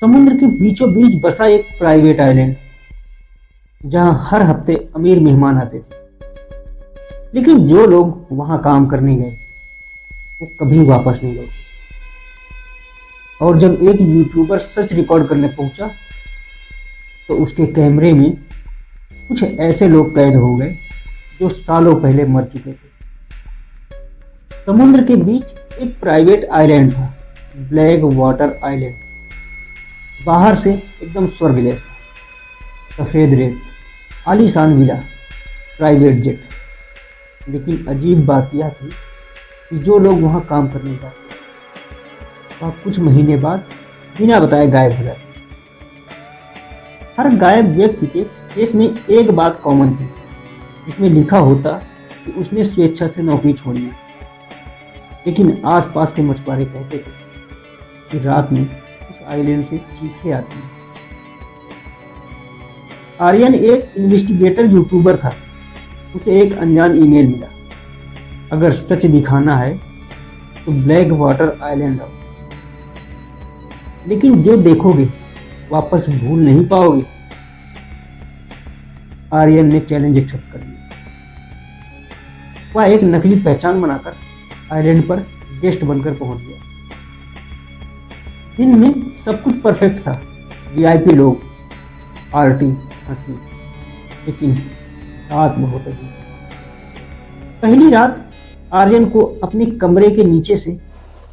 समुद्र के बीचों बीच बसा एक प्राइवेट आइलैंड, जहां हर हफ्ते अमीर मेहमान आते थे। लेकिन जो लोग वहां काम करने गए वो कभी वापस नहीं लौटे। और जब एक यूट्यूबर सच रिकॉर्ड करने पहुंचा तो उसके कैमरे में कुछ ऐसे लोग कैद हो गए जो सालों पहले मर चुके थे। समुद्र के बीच एक प्राइवेट आइलैंड था, ब्लैक वाटर आइलैंड। बाहर से एकदम स्वर्ग जैसा, सफेद रेत, आलीशान विला, प्राइवेट जेट। लेकिन अजीब बात यह थी कि जो लोग वहां काम करने जाते वह कुछ महीने बाद बिना बताए गायब हो जाते। हर गायब व्यक्ति के केस में एक बात कॉमन थी, जिसमें लिखा होता कि उसने स्वेच्छा से नौकरी छोड़ी है। लेकिन आसपास के मछुआरे कहते थे कि रात में उस आइलैंड से चीखें आती हैं। आर्यन एक इन्वेस्टिगेटर यूट्यूबर था। उसे एक अनजान ईमेल मिला, अगर सच दिखाना है तो ब्लैक वाटर आइलैंड आओ, लेकिन जो देखोगे वापस भूल नहीं पाओगे। आर्यन ने चैलेंज एक्सेप्ट कर लिया। वह एक नकली पहचान बनाकर आइलैंड पर गेस्ट बनकर पहुंच गया। दिन में सब कुछ परफेक्ट था, वीआईपी लोग, पार्टी, हंसी। लेकिन रात बहुत अजीब। पहली रात आर्यन को अपने कमरे के नीचे से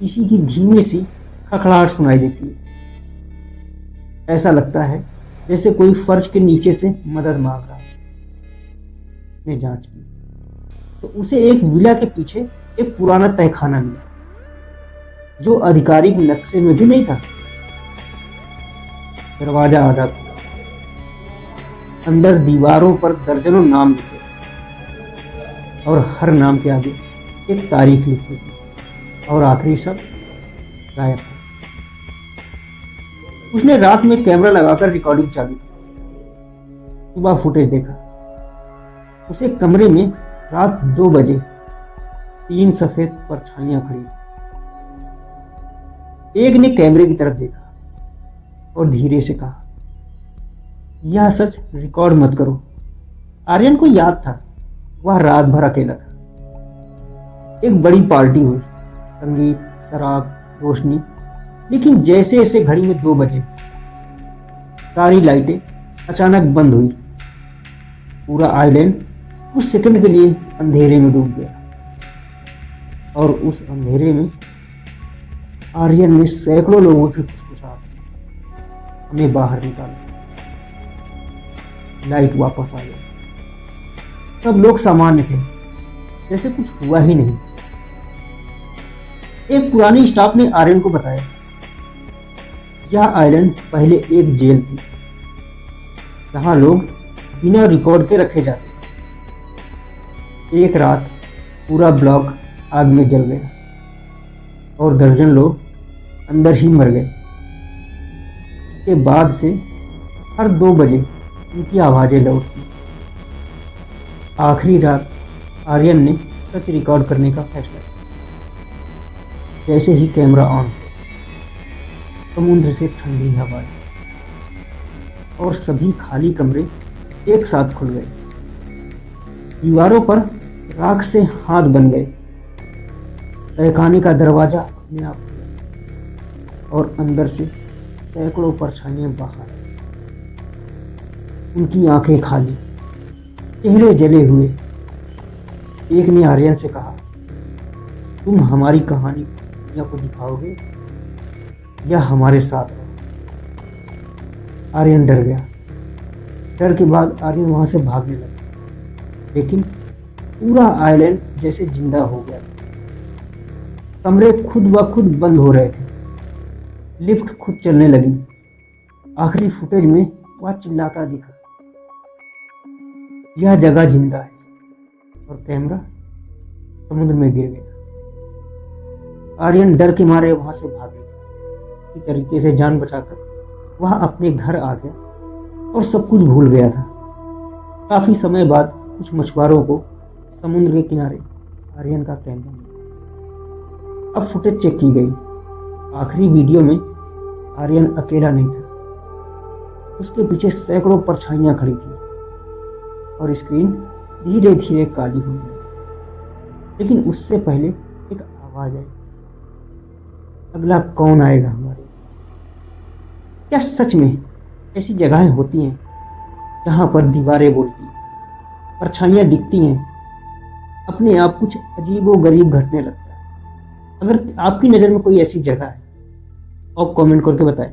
किसी की धीमी सी खड़खड़ाहट सुनाई देती है। ऐसा लगता है जैसे कोई फर्श के नीचे से मदद मांग रहा है। ने जांच की तो उसे एक विला के पीछे एक पुराना तहखाना मिला, जो आधिकारिक नक्शे में भी नहीं था। दरवाजा आधा खुला, अंदर दीवारों पर दर्जनों नाम लिखे और हर नाम के आगे एक तारीख लिखी थी और आखिरी शब्द गायब था। उसने रात में कैमरा लगाकर रिकॉर्डिंग चालू की। सुबह फुटेज देखा। उसे कमरे में रात 2 बजे 3 सफेद परछाइयां खड़ी। एक ने कैमरे की तरफ देखा और धीरे से कहा, यह सच रिकॉर्ड मत करो। आर्यन को याद था वह रात भर अकेला था। एक बड़ी पार्टी हुई, संगीत, शराब, रोशनी। लेकिन जैसे जैसे घड़ी में 2 बजे सारी लाइटें अचानक बंद हुई। पूरा आइलैंड कुछ सेकंड के लिए अंधेरे में डूब गया और उस अंधेरे में आर्यन ने सैकड़ों लोगों की फुसफुसाहट सुनी, हमें बाहर निकाला। लाइट वापस आ गई। सब लोग सामान्य थे, जैसे कुछ हुआ ही नहीं। एक पुरानी स्टाफ ने आर्यन को बताया, यह आइलैंड पहले एक जेल थी, जहां लोग बिना रिकॉर्ड के रखे जाते। एक रात पूरा ब्लॉक आग में जल गया और दर्जन लोग अंदर ही मर गए। उसके बाद से हर 2 बजे उनकी आवाजें लौटती। आखिरी रात आर्यन ने सच रिकॉर्ड करने का फैसला किया। जैसे ही कैमरा ऑन हुआ, समुद्र से ठंडी हवा आई और सभी खाली कमरे एक साथ खुल गए। दीवारों पर राख से हाथ बन गए। तहखाने का दरवाजा अपने आप खुला और अंदर से सैकड़ों परछाइयां बाहर। उनकी आंखें खाली, चेहरे जले हुए। एक ने आर्यन से कहा, तुम हमारी कहानी दुनिया को दिखाओगे या हमारे साथ रहो? आर्यन डर गया। डर के बाद आर्यन वहां से भागने लगा। लेकिन पूरा आइलैंड जैसे जिंदा हो गया। कमरे खुद ब खुद बंद हो रहे थे। लिफ्ट खुद चलने लगी। आखिरी फुटेज में वह चिल्लाता दिखा, यह जगह जिंदा है। और कैमरा समुद्र में गिर गया। आर्यन डर के मारे वहां से भाग गया। किसी तरीके से जान बचाकर वह अपने घर आ गया और सब कुछ भूल गया था। काफी समय बाद कुछ मछुआरों को समुद्र के किनारे आर्यन का कैमरा मिला। अब फुटेज चेक की गई। आखिरी वीडियो में आर्यन अकेला नहीं था, उसके पीछे सैकड़ों परछाइयां खड़ी थी और स्क्रीन धीरे धीरे काली होने लगी। लेकिन उससे पहले एक आवाज आई, अगला कौन आएगा हमारे? क्या सच में ऐसी जगहें होती हैं जहां पर दीवारें बोलती हैं, परछाइयां दिखती हैं, अपने आप कुछ अजीबो गरीब घटने लगता है? अगर आपकी नज़र में कोई ऐसी जगह है, आप कमेंट करके बताएं।